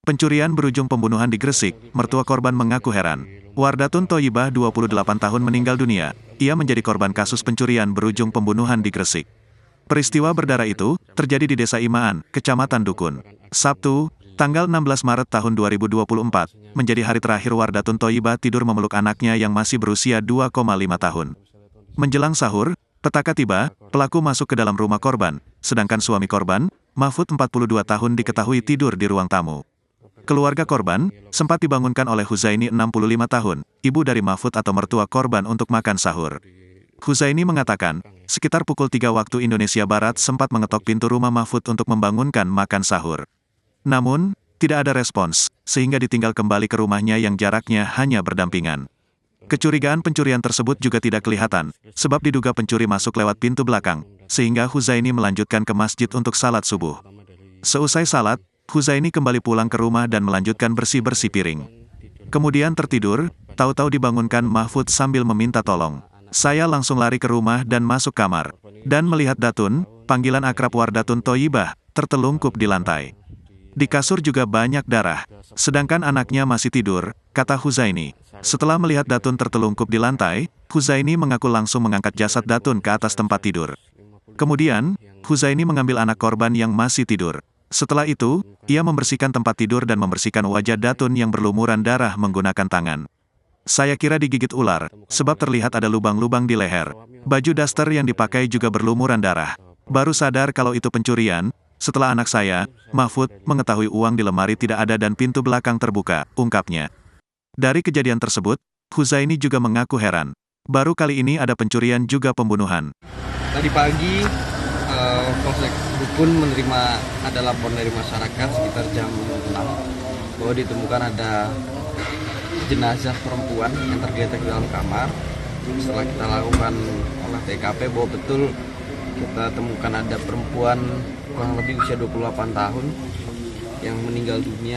Pencurian berujung pembunuhan di Gresik, mertua korban mengaku heran. Wardatun Thoyibah 28 tahun meninggal dunia. Ia menjadi korban kasus pencurian berujung pembunuhan di Gresik. Peristiwa berdarah itu terjadi di Desa Imaan, Kecamatan Dukun. Sabtu, tanggal 16 Maret tahun 2024, menjadi hari terakhir Wardatun Thoyibah tidur memeluk anaknya yang masih berusia 2,5 tahun. Menjelang sahur, petaka tiba, pelaku masuk ke dalam rumah korban, sedangkan suami korban, Mahfud 42 tahun diketahui tidur di ruang tamu. Keluarga korban sempat dibangunkan oleh Huzaini 65 tahun, ibu dari Mahfud atau mertua korban untuk makan sahur. Huzaini mengatakan, sekitar pukul 3 waktu Indonesia Barat sempat mengetok pintu rumah Mahfud untuk membangunkan makan sahur. Namun, tidak ada respons, sehingga ditinggal kembali ke rumahnya yang jaraknya hanya berdampingan. Kecurigaan pencurian tersebut juga tidak kelihatan, sebab diduga pencuri masuk lewat pintu belakang, sehingga Huzaini melanjutkan ke masjid untuk salat subuh. Seusai salat, Huzaini kembali pulang ke rumah dan melanjutkan bersih-bersih piring. Kemudian tertidur, tahu-tahu dibangunkan Mahfud sambil meminta tolong. Saya langsung lari ke rumah dan masuk kamar. Dan melihat Datun, panggilan akrab Wardatun Thoyibah, tertelungkup di lantai. Di kasur juga banyak darah. Sedangkan anaknya masih tidur, kata Huzaini. Setelah melihat Datun tertelungkup di lantai, Huzaini mengaku langsung mengangkat jasad Datun ke atas tempat tidur. Kemudian, Huzaini mengambil anak korban yang masih tidur. Setelah itu, ia membersihkan tempat tidur dan membersihkan wajah Datun yang berlumuran darah menggunakan tangan. Saya kira digigit ular, sebab terlihat ada lubang-lubang di leher. Baju daster yang dipakai juga berlumuran darah. Baru sadar kalau itu pencurian, setelah anak saya, Mahfud, mengetahui uang di lemari tidak ada dan pintu belakang terbuka, ungkapnya. Dari kejadian tersebut, Huzaini juga mengaku heran. Baru kali ini ada pencurian juga pembunuhan. Tadi pagi, Polsek Dukun ada laporan dari masyarakat sekitar jam 6 bahwa ditemukan ada jenazah perempuan yang tergeletak di dalam kamar. Setelah kita lakukan olah TKP bahwa betul kita temukan ada perempuan kurang lebih usia 28 tahun yang meninggal dunia